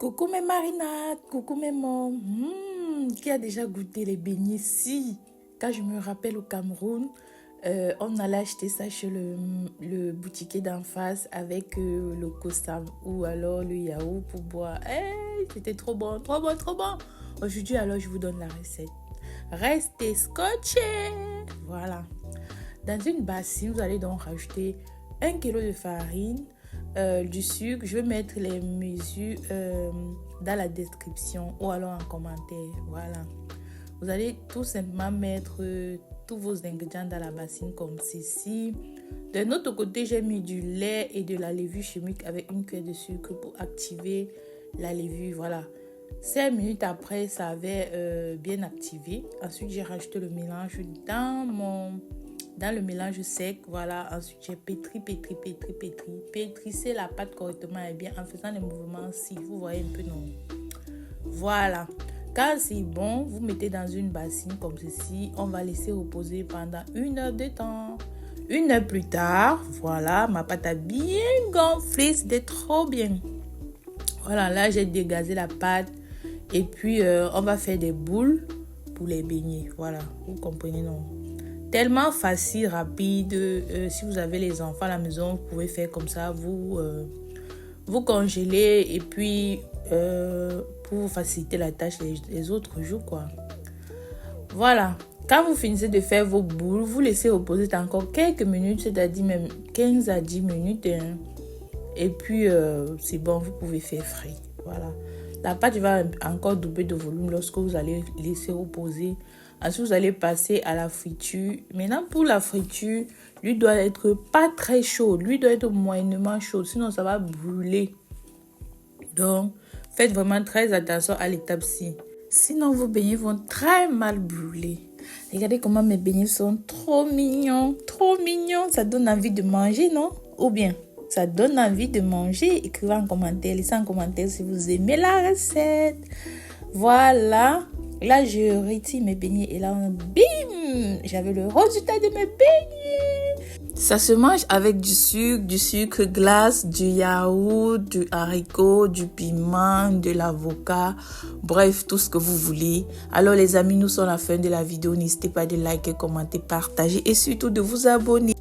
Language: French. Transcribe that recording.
Coucou mes marinades, coucou mes mômes. Qui a déjà goûté les beignets si? Quand je me rappelle au Cameroun, on allait acheter ça chez le boutiquier d'en face avec le kosam ou alors le yaourt pour boire. C'était trop bon, trop bon, trop bon. Aujourd'hui, alors, je vous donne la recette. Restez scotchés. Voilà. Dans une bassine, vous allez donc rajouter 1 kg de farine, du sucre. Je vais mettre les mesures dans la description ou alors en commentaire. Voilà. Vous allez tout simplement mettre tous vos ingrédients dans la bassine comme ceci. De notre côté, j'ai mis du lait et de la levure chimique avec une cuillère de sucre pour activer la levure. Voilà. 5 minutes après, ça avait bien activé. Ensuite, j'ai rajouté le mélange dans le mélange sec. Voilà. Ensuite, j'ai pétri. Pétrissez la pâte correctement et bien en faisant les mouvements si vous voyez un peu, non? Voilà. Quand c'est bon, vous mettez dans une bassine comme ceci. On va laisser reposer pendant 1 heure de temps. 1 heure plus tard, voilà, ma pâte a bien gonflé. C'était trop bien. Voilà, là, j'ai dégazé la pâte. Et puis, on va faire des boules pour les beignets. Voilà, vous comprenez, non? Tellement facile, rapide. Si vous avez les enfants à la maison, vous pouvez faire comme ça. Vous congélez et puis pour vous faciliter la tâche les autres jours, quoi. Voilà. Quand vous finissez de faire vos boules, vous laissez reposer encore quelques minutes, c'est-à-dire même 15 à 10 minutes. Et puis, c'est bon, vous pouvez faire frais. Voilà. La pâte va encore doubler de volume lorsque vous allez laisser reposer. Ensuite, vous allez passer à la friture. Maintenant, pour la friture, l'huile doit être pas très chaude. L'huile doit être moyennement chaude, sinon ça va brûler. Donc, faites vraiment très attention à l'étape-ci. Sinon, vos beignets vont très mal brûler. Regardez comment mes beignets sont trop mignons. Trop mignons. Ça donne envie de manger, non? Ou bien, ça donne envie de manger. Écrivez en commentaire. Laissez en commentaire si vous aimez la recette. Voilà. Là, je retire mes beignets et là, bim! J'avais le résultat de mes beignets. Ça se mange avec du sucre glace, du yaourt, du haricot, du piment, de l'avocat. Bref, tout ce que vous voulez. Alors les amis, nous sommes à la fin de la vidéo. N'hésitez pas de liker, commenter, partager et surtout de vous abonner.